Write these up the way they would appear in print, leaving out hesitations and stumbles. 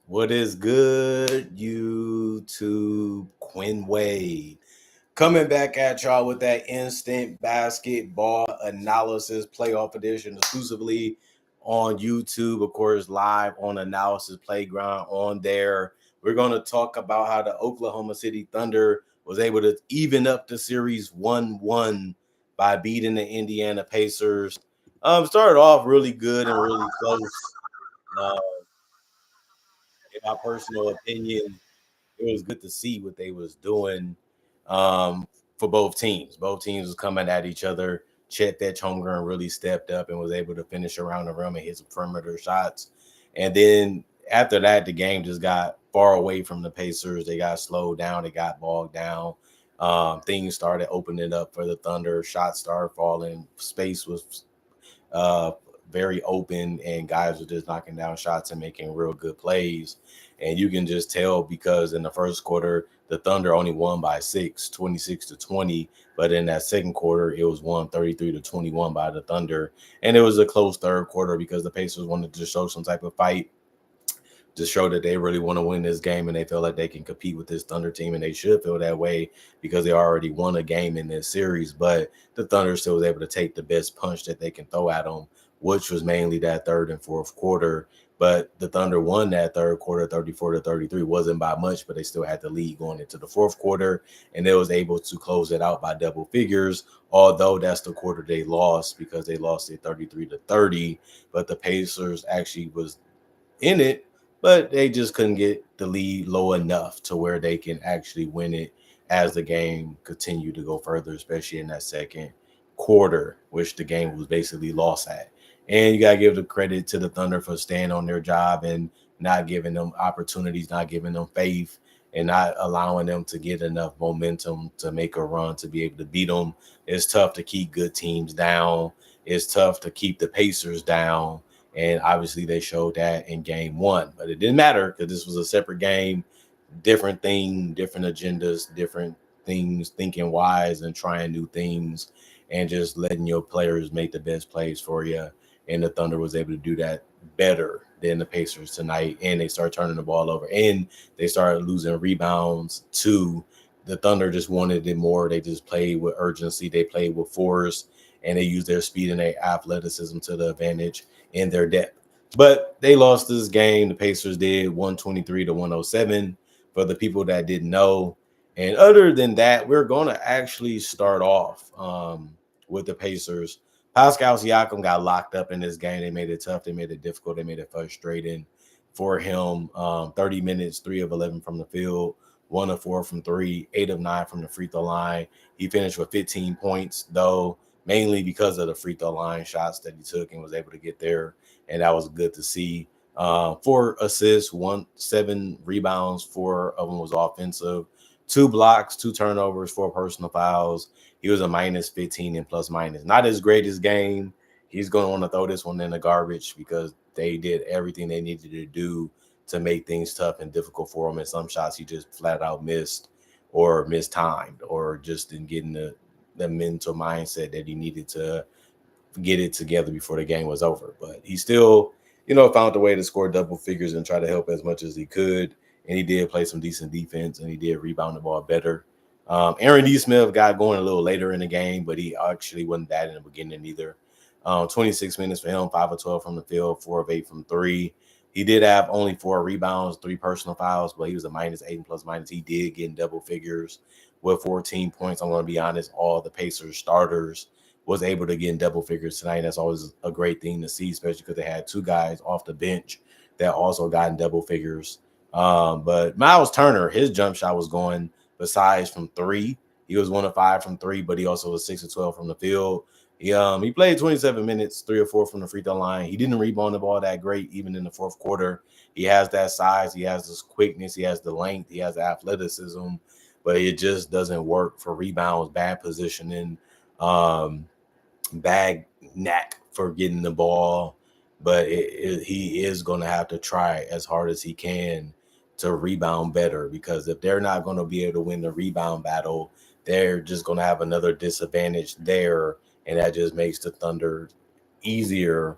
What is good, YouTube? Quinn Wade coming back at y'all with that instant basketball analysis playoff edition exclusively on YouTube, of course, live on Analysis Playground on there. We're going to talk about how the Oklahoma City Thunder was able to even up the series 1-1 by beating the Indiana Pacers. Started off really good and really close. Uh, in my personal opinion, it was good to see what they was doing for both teams. Both teams was coming at each other. Chet that Holmgren really stepped up and was able to finish around the rim and hit some perimeter shots. And then after that, the game just got far away from the Pacers. They got slowed down. They got bogged down. Things started opening up for the Thunder. Shots started falling. Space was uh, very open, and guys were just knocking down shots and making real good plays. And you can just tell because in the first quarter, the Thunder only won by 26-20. But in that second quarter, it was 133-21 by the Thunder. And it was a close third quarter because the Pacers wanted to show some type of fight to show that they really want to win this game and they feel like they can compete with this Thunder team, and they should feel that way because they already won a game in this series. But the Thunder still was able to take the best punch that they can throw at them, which was mainly that third and fourth quarter. But the Thunder won that third quarter 34-33. Wasn't by much, but they still had the lead going into the fourth quarter, and they was able to close it out by double figures, although that's the quarter they lost because they lost it 33-30. But the Pacers actually was in it, but they just couldn't get the lead low enough to where they can actually win it as the game continued to go further, especially in that second quarter, which the game was basically lost at. And you got to give the credit to the Thunder for staying on their job and not giving them opportunities, not giving them faith, and not allowing them to get enough momentum to make a run to be able to beat them. It's tough to keep good teams down. It's tough to keep the Pacers down. And obviously they showed that in game one, but it didn't matter because this was a separate game, different thing, different agendas, different things, thinking wise and trying new things and just letting your players make the best plays for you. And the Thunder was able to do that better than the Pacers tonight. And they started turning the ball over and they started losing rebounds too. The Thunder just wanted it more. They just played with urgency. They played with force and they used their speed and their athleticism to the advantage in their depth. But they lost this game. The Pacers did 123-107 for the people that didn't know. And other than that, we're going to actually start off with the Pacers. Pascal Siakam got locked up in this game. They made it tough. They made it difficult. They made it frustrating for him. 30 minutes, 3 of 11 from the field, 1 of 4 from 3, 8 of 9 from the free throw line. He finished with 15 points, though, mainly because of the free throw line shots that he took and was able to get there. And that was good to see. 4 assists, 7 rebounds, 4 of them was offensive, 2 blocks, 2 turnovers, 4 personal fouls. He was a minus 15 and plus minus. Not his greatest game. He's going to want to throw this one in the garbage because they did everything they needed to do to make things tough and difficult for him. And some shots he just flat out missed or mistimed or just didn't get in the mental mindset that he needed to get it together before the game was over. But he still, found a way to score double figures and try to help as much as he could. And he did play some decent defense and he did rebound the ball better. Aaron D. Smith got going a little later in the game, but he actually wasn't that in the beginning either. 26 minutes for him, 5 of 12 from the field, 4 of 8 from 3. He did have only 4 rebounds, 3 personal fouls, but he was a minus 8 and plus minus. He did get in double figures with 14 points. I'm going to be honest, all the Pacers starters was able to get in double figures tonight. That's always a great thing to see, especially because they had 2 guys off the bench that also got in double figures. But Miles Turner, his jump shot was going besides from 3. He was 1 of 5 from 3, but he also was 6 of 12 from the field. He played 27 minutes, 3 or 4 from the free throw line. He didn't rebound the ball that great, even in the fourth quarter. He has that size, he has this quickness, he has the length, he has the athleticism, but it just doesn't work for rebounds, bad positioning, bad knack for getting the ball. But he is going to have to try as hard as he can to rebound better, because if they're not going to be able to win the rebound battle, they're just going to have another disadvantage there, and that just makes the Thunder easier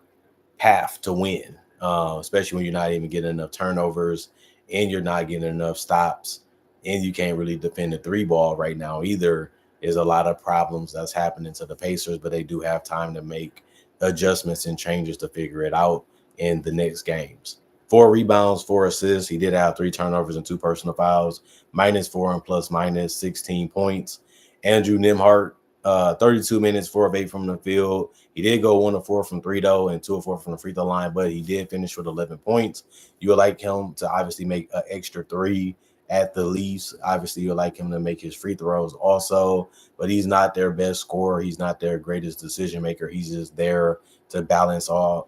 path to win. especially when you're not even getting enough turnovers and you're not getting enough stops, and you can't really defend the three ball right now either. There's a lot of problems that's happening to the Pacers, but they do have time to make adjustments and changes to figure it out in the next games. 4 rebounds, 4 assists. He did have 3 turnovers and 2 personal fouls, -4 and plus minus 16 points. Andrew Nembhard, 32 minutes, 4 of 8 from the field. He did go 1 of 4 from three, though, and 2 of 4 from the free throw line, but he did finish with 11 points. You would like him to obviously make an extra 3 at the least. Obviously, you would like him to make his free throws also, but he's not their best scorer. He's not their greatest decision maker. He's just there to balance out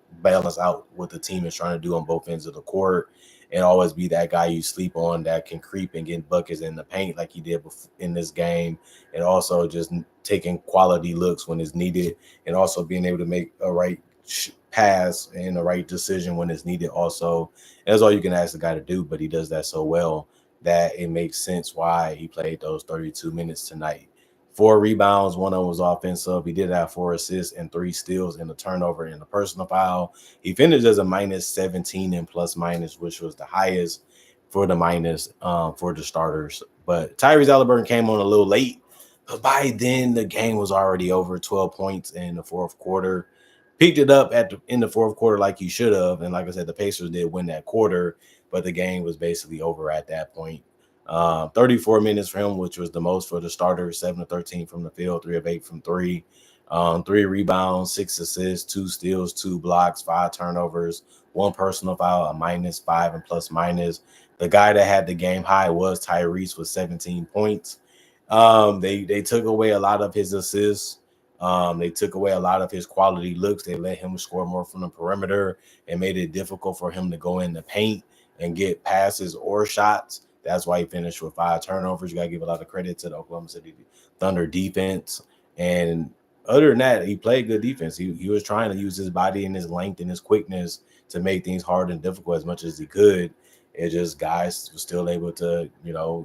what the team is trying to do on both ends of the court, and always be that guy you sleep on that can creep and get buckets in the paint like he did in this game, and also just taking quality looks when it's needed, and also being able to make a right pass and the right decision when it's needed also. And that's all you can ask the guy to do, but he does that so well that it makes sense why he played those 32 minutes tonight. 4 rebounds, 1 of them was offensive. He did have 4 assists and 3 steals and a turnover and a personal foul. He finished as a -17 in plus minus, which was the highest for the minus for the starters. But Tyrese Halliburton came on a little late, but by then the game was already over. 12 points in the fourth quarter. Picked it up in the fourth quarter like he should have. And like I said, the Pacers did win that quarter, but the game was basically over at that point. 34 minutes for him, which was the most for the starter. 7 of 13 from the field, 3 of 8 from three. 3 rebounds, 6 assists, 2 steals, 2 blocks, 5 turnovers, 1 personal foul, a -5 and plus minus. The guy that had the game high was Tyrese with 17 points. They took away a lot of his assists. They took away a lot of his quality looks. They let him score more from the perimeter and made it difficult for him to go in the paint and get passes or shots. That's why he finished with 5 turnovers. You got to give a lot of credit to the Oklahoma City Thunder defense. And other than that, he played good defense. He was trying to use his body and his length and his quickness to make things hard and difficult as much as he could. It just guys were still able to,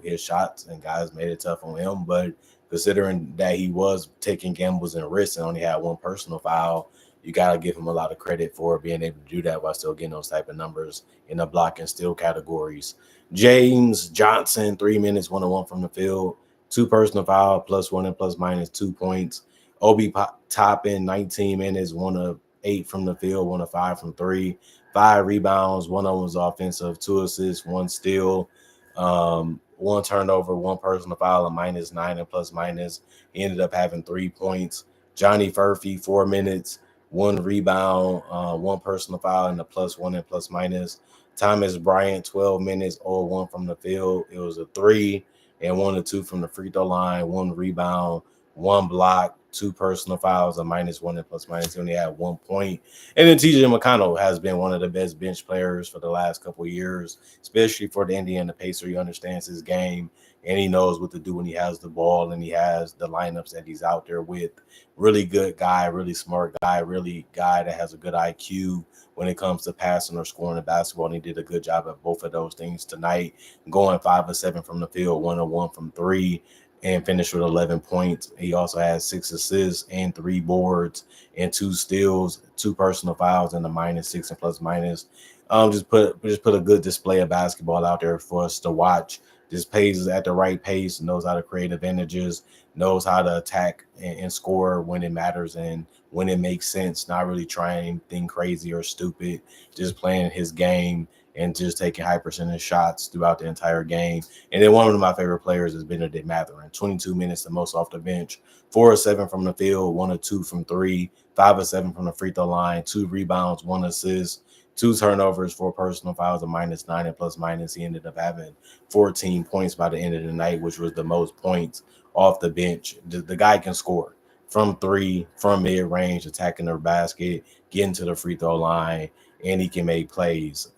hit shots, and guys made it tough on him. But considering that he was taking gambles and risks and only had 1 personal foul, you got to give him a lot of credit for being able to do that while still getting those type of numbers in the block and steal categories. James Johnson, 3 minutes, 1 of 1 from the field, 2 personal foul, +1 and plus minus 2 points. Obi Toppin, 19 minutes, 1 of 8 from the field, 1 of 5 from 3, 5 rebounds, 1 of them was offensive, 2 assists, 1 steal, 1 turnover, 1 personal foul, a -9 and plus minus. He ended up having 3 points. Johnny Furphy, 4 minutes, 1 rebound, 1 personal foul, and a +1 and plus minus. Thomas Bryant, 12 minutes, 0-1 from the field. It was a 3 and 1 of 2 from the free throw line, 1 rebound, 1 block, 2 personal fouls, a -1 and plus minus. He only had 1 point. And then TJ McConnell has been one of the best bench players for the last couple of years, especially for the Indiana Pacers. He understands his game, and he knows what to do when he has the ball, and he has the lineups that he's out there with. Really good guy, really smart guy, really guy that has a good IQ when it comes to passing or scoring the basketball, and he did a good job at both of those things tonight, going 5 of 7 from the field, 1 of 1 from 3, and finished with 11 points. He also had 6 assists and 3 boards and 2 steals, 2 personal fouls, and a -6 and plus minus. Just put a good display of basketball out there for us to watch. Just plays at the right pace, knows how to create advantages, knows how to attack and score when it matters and when it makes sense, not really trying anything crazy or stupid, just playing his game and just taking high percentage shots throughout the entire game. And then one of my favorite players is Benedict Mathurin. 22 minutes, the most off the bench, 4 of 7 from the field, 1 of 2 from 3, 5 of 7 from the free throw line, 2 rebounds, 1 assist, 2 turnovers, 4 personal fouls, a -9 and plus minus. He ended up having 14 points by the end of the night, which was the most points off the bench. The guy can score from 3, from mid-range, attacking the basket, getting to the free throw line, and he can make plays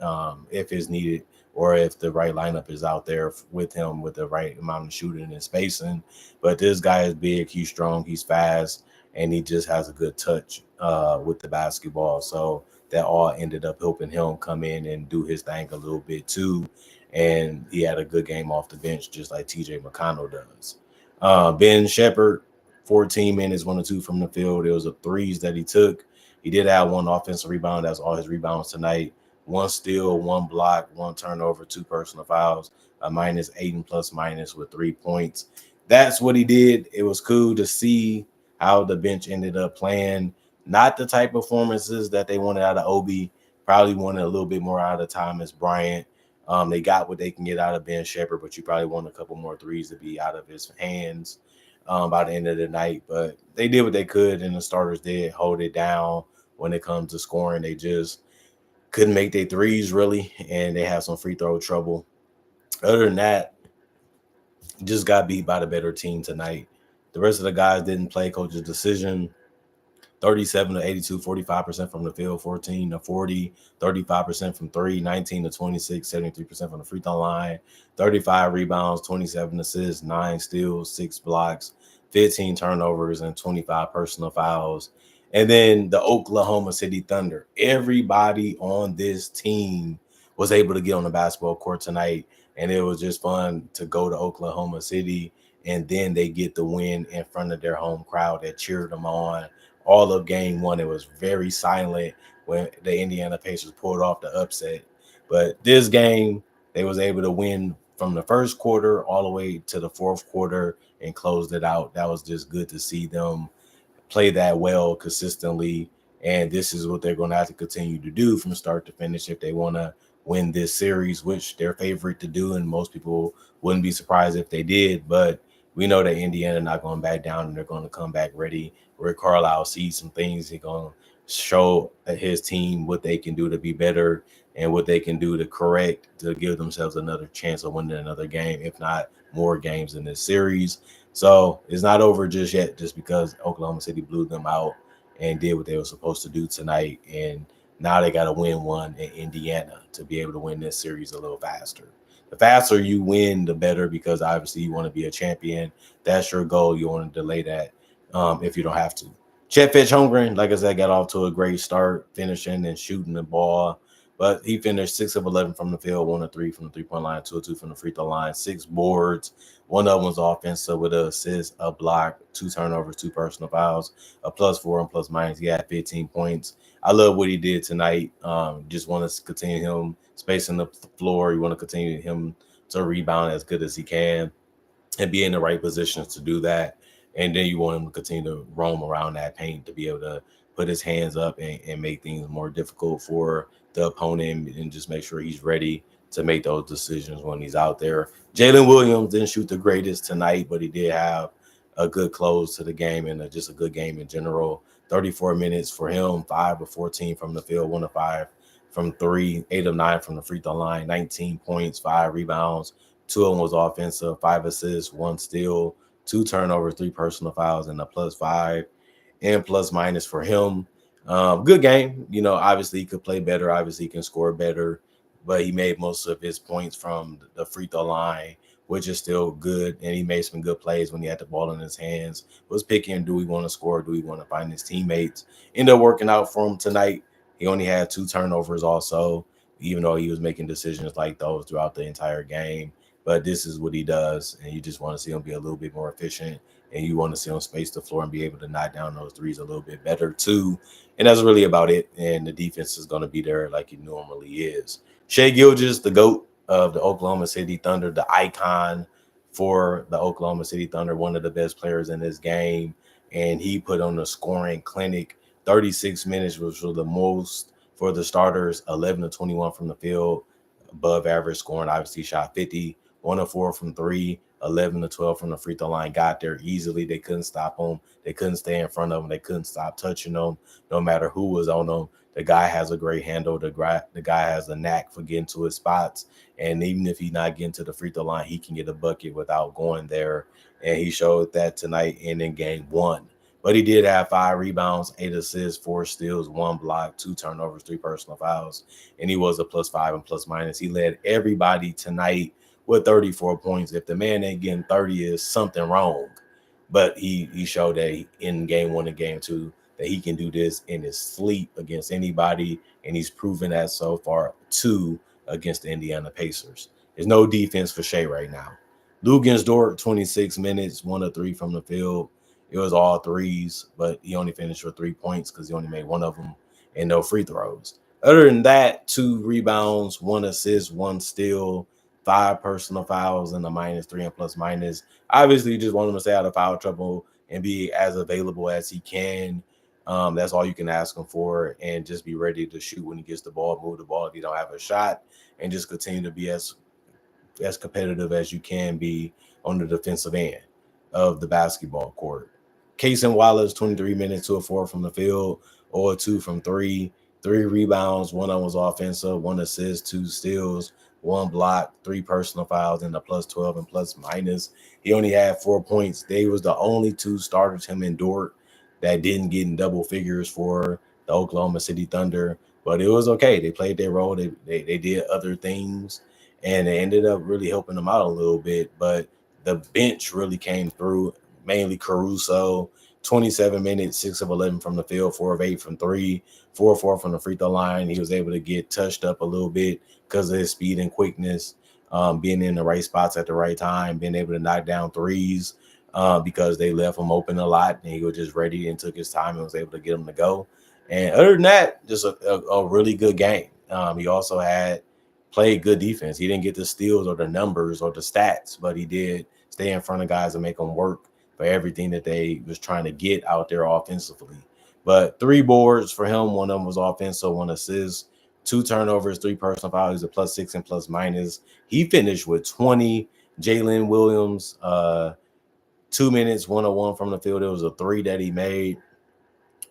if it's needed or if the right lineup is out there with him with the right amount of shooting and spacing. But this guy is big, he's strong, he's fast, and he just has a good touch with the basketball. So that all ended up helping him come in and do his thing a little bit too. And he had a good game off the bench, just like TJ McConnell does. Ben Shepherd, 14 minutes, 1 of 2 from the field. It was a threes that he took. He did have 1 offensive rebound. That's all his rebounds tonight. 1 steal, 1 block, 1 turnover, 2 personal fouls, a -8 and plus minus with 3 points. That's what he did. It was cool to see how the bench ended up playing. Not the type of performances that they wanted out of Obi. Probably wanted a little bit more out of Thomas Bryant. They got what they can get out of Ben Shepherd, but you probably want a couple more threes to be out of his hands by the end of the night. But they did what they could, and the starters did hold it down when it comes to scoring. They just couldn't make their threes really, and they have some free throw trouble. Other than that, just got beat by the better team tonight. The rest of the guys didn't play. Coach's decision. 37 to 82, 45% from the field, 14 to 40, 35% from three, 19 to 26, 73% from the free throw line, 35 rebounds, 27 assists, 9 steals, 6 blocks, 15 turnovers, and 25 personal fouls. And then the Oklahoma City Thunder. Everybody on this team was able to get on the basketball court tonight, and it was just fun to go to Oklahoma City, and then they get the win in front of their home crowd that cheered them on all of game one. It was very silent when the Indiana Pacers pulled off the upset. But this game, they was able to win from the first quarter all the way to the fourth quarter and closed it out. That was just good to see them play that well consistently. And this is what they're going to have to continue to do from start to finish if they want to win this series, which they're favorite to do. And most people wouldn't be surprised if they did. But we know that Indiana not going back down, and they're going to come back ready. Rick Carlisle sees some things. He's going to show his team what they can do to be better and what they can do to correct to give themselves another chance of winning another game, if not more games in this series. So it's not over just yet, just because Oklahoma City blew them out and did what they were supposed to do tonight. And now they got to win one in Indiana to be able to win this series a little faster. The faster you win, the better, because obviously you want to be a champion. That's your goal. You want to delay that if you don't have to. Chet Holmgren, like I said, got off to a great start, finishing and shooting the ball. But he finished 6 of 11 from the field, 1 of 3 from the three-point line, 2 of 2 from the free throw line, 6 boards. One of them was offensive with an assist, a block, 2 turnovers, 2 personal fouls, a +4 and plus minus. He had 15 points. I love what he did tonight. Just want to continue him spacing the floor. You want to continue him to rebound as good as he can and be in the right positions to do that. And then you want him to continue to roam around that paint to be able to put his hands up and make things more difficult for the opponent and just make sure he's ready to make those decisions when he's out there. Jalen Williams didn't shoot the greatest tonight, but he did have a good close to the game and just a good game in general. 34 minutes for him, 5 of 14 from the field, 1 of 5 from three, 8 of 9 from the free throw line, 19 points, 5 rebounds, 2 of them was offensive, 5 assists, 1 steal, 2 turnovers, 3 personal fouls, and a +5 and plus minus for him. Good game. You know, obviously he could play better. Obviously he can score better, but he made most of his points from the free throw line, which is still good. And he made some good plays when he had the ball in his hands. Was picking, do we want to score? Do we want to find his teammates? Ended up working out for him tonight. He only had 2 turnovers also, even though he was making decisions like those throughout the entire game. But this is what he does, and you just want to see him be a little bit more efficient, and you want to see him space the floor and be able to knock down those threes a little bit better too. And that's really about it. And the defense is going to be there like it normally is. Shai Gilgeous, the GOAT of the Oklahoma City Thunder, the icon for the Oklahoma City Thunder, one of the best players in this game. And he put on the scoring clinic. 36 minutes, which was the most for the starters, 11 to 21 from the field, above average scoring. Obviously shot 50, 1 of 4 from 3, 11 to 12 from the free throw line. Got there easily. They couldn't stop him. They couldn't stay in front of him. They couldn't stop touching him, no matter who was on him. The guy has a great handle. The guy has a knack for getting to his spots. And even if he's not getting to the free throw line, he can get a bucket without going there. And he showed that tonight and in game one. But he did have 5 rebounds, 8 assists, 4 steals, 1 block, 2 turnovers, 3 personal fouls. And he was a +5 and plus minus. He led everybody tonight with 34 points. If the man ain't getting 30, is something wrong. But he showed that in game one and game two that he can do this in his sleep against anybody. And he's proven that so far too against the Indiana Pacers. There's no defense for Shai right now. Luguentz Dort, 26 minutes, 1 of 3 from the field. It was all threes, but he only finished with 3 points because he only made 1 of them and no free throws. Other than that, 2 rebounds, 1 assist, 1 steal, 5 personal fouls, and a -3 and plus minus. Obviously, you just want him to stay out of foul trouble and be as available as he can. That's all you can ask him for, and just be ready to shoot when he gets the ball, move the ball if you don't have a shot, and just continue to be as competitive as you can be on the defensive end of the basketball court. Cason Wallace, 23 minutes, 2 of 4 from the field, 0 of 2 from three, 3 rebounds, one of them was offensive, 1 assist, 2 steals, 1 block, 3 personal fouls, and a +12 and plus minus. He only had 4 points. They was the only 2 starters, him and Dort, that didn't get in double figures for the Oklahoma City Thunder. But it was okay. They played their role. They did other things, and it ended up really helping them out a little bit. But the bench really came through, mainly Caruso, 27 minutes, 6 of 11 from the field, 4 of 8 from three, 4 of 4 from the free throw line. He was able to get touched up a little bit because of his speed and quickness, being in the right spots at the right time, being able to knock down threes because they left him open a lot, and he was just ready and took his time and was able to get him to go. And other than that, just a really good game. He also had played good defense. He didn't get the steals or the numbers or the stats, but he did stay in front of guys and make them work for everything that they was trying to get out there offensively. But 3 boards for him. One of them was offensive, 1 assist, 2 turnovers, 3 personal fouls. He's a +6 and plus minus. He finished with 20. Jalen Williams, 2 minutes, 101 from the field. It was a 3 that he made.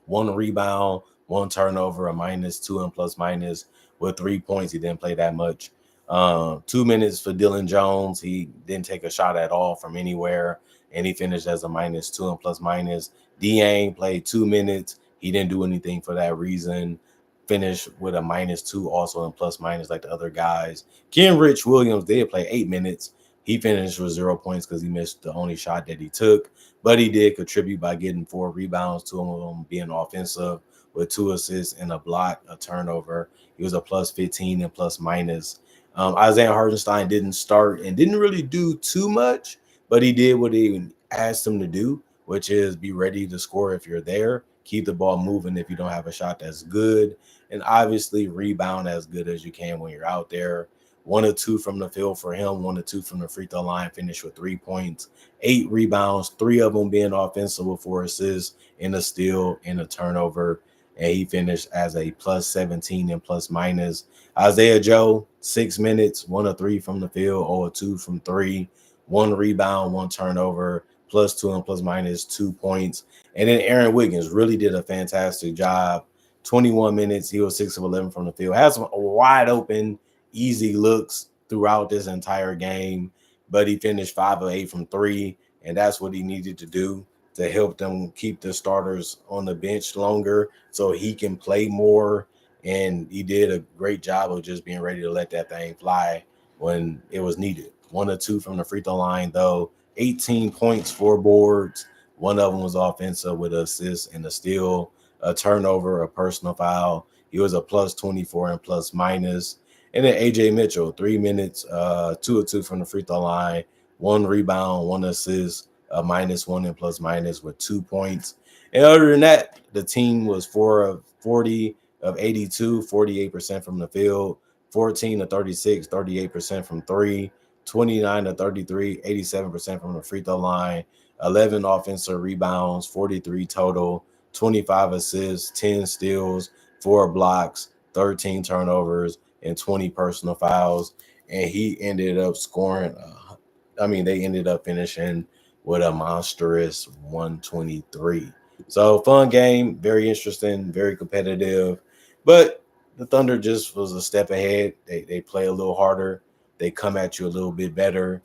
1 rebound, 1 turnover, a -2 and plus minus with 3 points. He didn't play that much. 2 minutes for Dylan Jones. He didn't take a shot at all from anywhere, and he finished as a -2 and plus minus. Dieng played 2 minutes. He didn't do anything for that reason. Finished with a -2 also in plus minus like the other guys. Kenrich Williams did play 8 minutes. He finished with 0 points because he missed the only shot that he took, but he did contribute by getting 4 rebounds, 2 of them being offensive, with 2 assists and a block, a turnover. He was a +15 and plus minus. Isaiah Hartenstein didn't start and didn't really do too much, but he did what he asked him to do, which is be ready to score if you're there, keep the ball moving if you don't have a shot that's good, and obviously rebound as good as you can when you're out there. 1 or 2 from the field for him, 1 or 2 from the free throw line, finished with 3 points, 8 rebounds, 3 of them being offensive with 4 assists and a steal and a turnover. And he finished as a +17 and plus minus. Isaiah Joe, 6 minutes, 1 of 3 from the field, 0 of 2 from three, 1 rebound, 1 turnover, +2 and plus minus 2 points. And then Aaron Wiggins really did a fantastic job. 21 minutes, he was 6 of 11 from the field, had some wide open easy looks throughout this entire game, but he finished 5 of 8 from three, and that's what he needed to do to help them keep the starters on the bench longer so he can play more. And he did a great job of just being ready to let that thing fly when it was needed. 1 or 2 from the free throw line, though. 18 points, 4 boards. One of them was offensive with an assist and a steal, a turnover, a personal foul. He was a +24 and plus minus. And then AJ Mitchell, 3 minutes, 2 of 2 from the free throw line, 1 rebound, 1 assist, a -1 and plus minus with 2 points. And other than that, the team was 4 of 40 of 82, 48% from the field, 14 of 36, 38% from three, 29 of 33, 87% from the free throw line, 11 offensive rebounds, 43 total, 25 assists, 10 steals, 4 blocks, 13 turnovers, and 20 personal fouls. And he ended up scoring, they ended up finishing with a monstrous 123. So fun game, very interesting, very competitive. But the Thunder just was a step ahead. They play a little harder. They come at you a little bit better.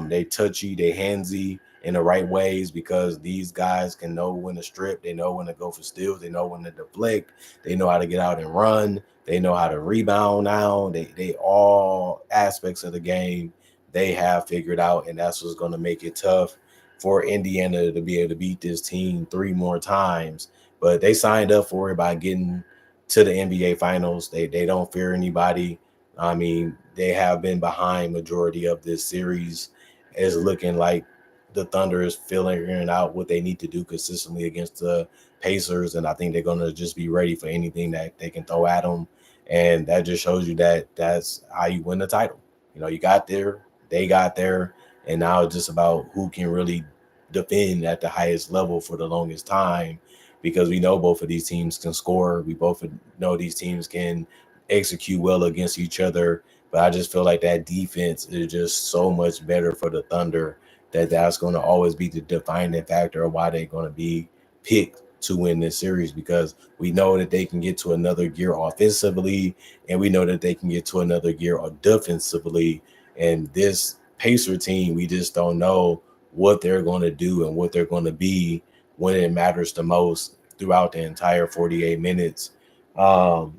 They touchy, they handsy in the right ways because these guys can know when to strip. They know when to go for steals. They know when to deflect. They know how to get out and run. They know how to rebound now. They all aspects of the game they have figured out, and that's what's going to make it tough for Indiana to be able to beat this team 3 more times. But they signed up for it by getting to the NBA Finals. They don't fear anybody. I mean, they have been behind majority of this series. It's looking like the Thunder is figuring out what they need to do consistently against the Pacers, and I think they're going to just be ready for anything that they can throw at them. And that just shows you that that's how you win the title. You got there, they got there, and now it's just about who can really defend at the highest level for the longest time, because we know both of these teams can score. We both know these teams can execute well against each other. But I just feel like that defense is just so much better for the Thunder, that that's going to always be the defining factor of why they're going to be picked to win this series, because we know that they can get to another gear offensively, and we know that they can get to another gear defensively. And this Pacer team, we just don't know what they're going to do and what they're going to be when it matters the most throughout the entire 48 minutes of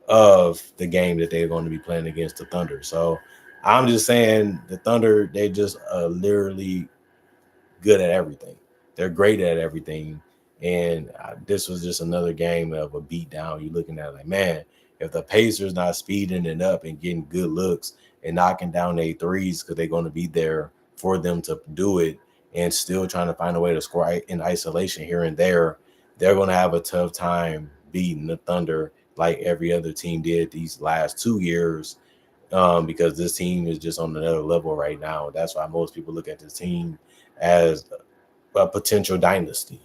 the game that they're going to be playing against the Thunder. So I'm just saying the Thunder, they just literally good at everything. They're great at everything. And this was just another game of a beatdown. You're looking at like, man, if the Pacers not speeding it up and getting good looks and knocking down their threes, because they're going to be there for them to do it, and still trying to find a way to score in isolation here and there, they're going to have a tough time beating the Thunder like every other team did these last 2 years, because this team is just on another level right now. That's why most people look at this team as a potential dynasty,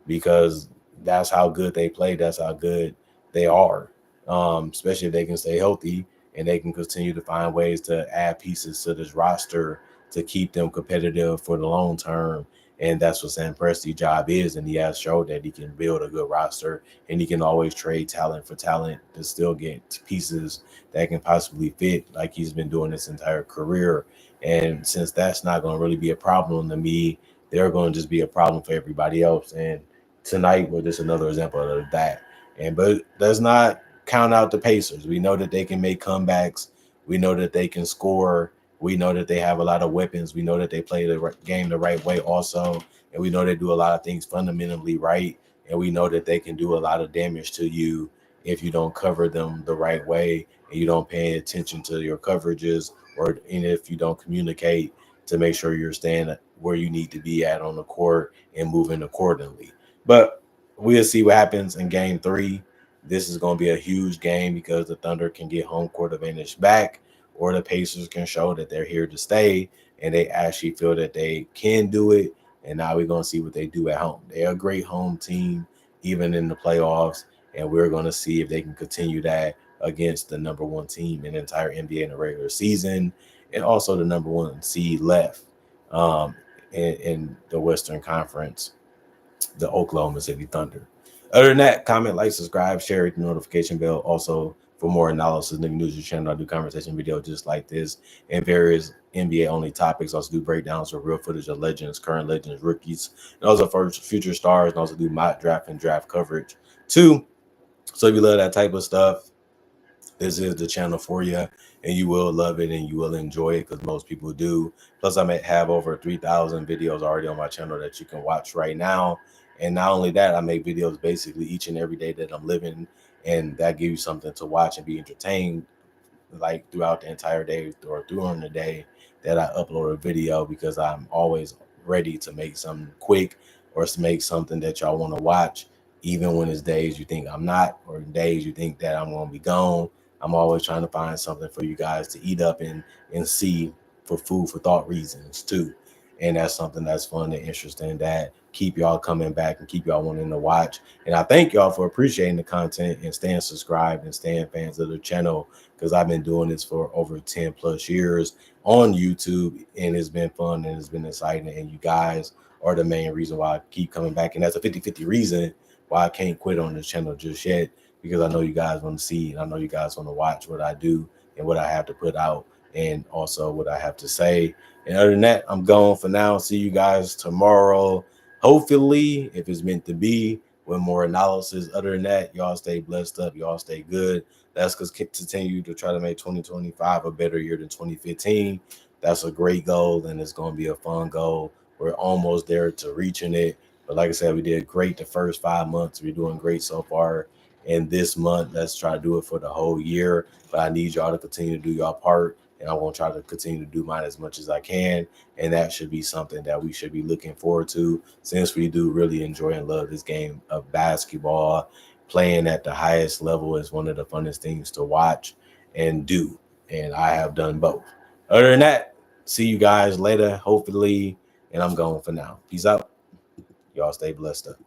because that's how good they play. That's how good they are, especially if they can stay healthy and they can continue to find ways to add pieces to this roster to keep them competitive for the long term. And that's what Sam Presti's job is. And he has showed that he can build a good roster, and he can always trade talent for talent to still get pieces that can possibly fit, like he's been doing this entire career. And since that's not going to really be a problem to me, they're going to just be a problem for everybody else. And tonight was just another example of that. But let's not count out the Pacers. We know that they can make comebacks. We know that they can score. We know that they have a lot of weapons. We know that they play the game the right way also. And we know they do a lot of things fundamentally right. And we know that they can do a lot of damage to you if you don't cover them the right way and you don't pay attention to your coverages, or and if you don't communicate to make sure you're staying where you need to be at on the court and moving accordingly. But we'll see what happens in game 3. This is going to be a huge game because the Thunder can get home court advantage back, or the Pacers can show that they're here to stay and they actually feel that they can do it. And now we're going to see what they do at home. They're a great home team, even in the playoffs. And we're going to see if they can continue that against the number one team in the entire NBA in the regular season, and also the number one seed left in the Western Conference, the Oklahoma City Thunder. Other than that, comment, like, subscribe, share, hit the notification bell. Also, for more analysis, Nigga News channel, I do conversation videos just like this and various NBA only topics. Also do breakdowns of real footage of legends, current legends, rookies, and also for future stars, and also do mock draft and draft coverage too. So if you love that type of stuff, this is the channel for you, and you will love it and you will enjoy it, because most people do. Plus, I may have over 3,000 videos already on my channel that you can watch right now. And not only that, I make videos basically each and every day that I'm living, and that gives you something to watch and be entertained like throughout the entire day or during the day that I upload a video, because I'm always ready to make something quick or to make something that y'all want to watch, even when it's days you think I'm not, or days you think that I'm going to be gone. I'm always trying to find something for you guys to eat up and see, for food for thought reasons too. And that's something that's fun and interesting that keep y'all coming back and keep y'all wanting to watch. And I thank y'all for appreciating the content and staying subscribed and staying fans of the channel, because I've been doing this for over 10 plus years on YouTube, and it's been fun and it's been exciting. And you guys are the main reason why I keep coming back. And that's a 50-50 reason why I can't quit on this channel just yet, because I know you guys want to see, and I know you guys want to watch what I do and what I have to put out, and also what I have to say. And other than that, I'm gone for now. See you guys tomorrow, hopefully, if it's meant to be, with more analysis. Other than that, y'all stay blessed up. Y'all stay good. Let's continue to try to make 2025 a better year than 2015. That's a great goal, and it's going to be a fun goal. We're almost there to reaching it. But like I said, we did great the first 5 months. We're doing great so far. And this month, let's try to do it for the whole year. But I need y'all to continue to do your part, and I'm going to try to continue to do mine as much as I can. And that should be something that we should be looking forward to, since we do really enjoy and love this game of basketball. playing at the highest level is one of the funnest things to watch and do. And I have done both. Other than that, see you guys later, hopefully. And I'm going for now. Peace out. Y'all stay blessed up.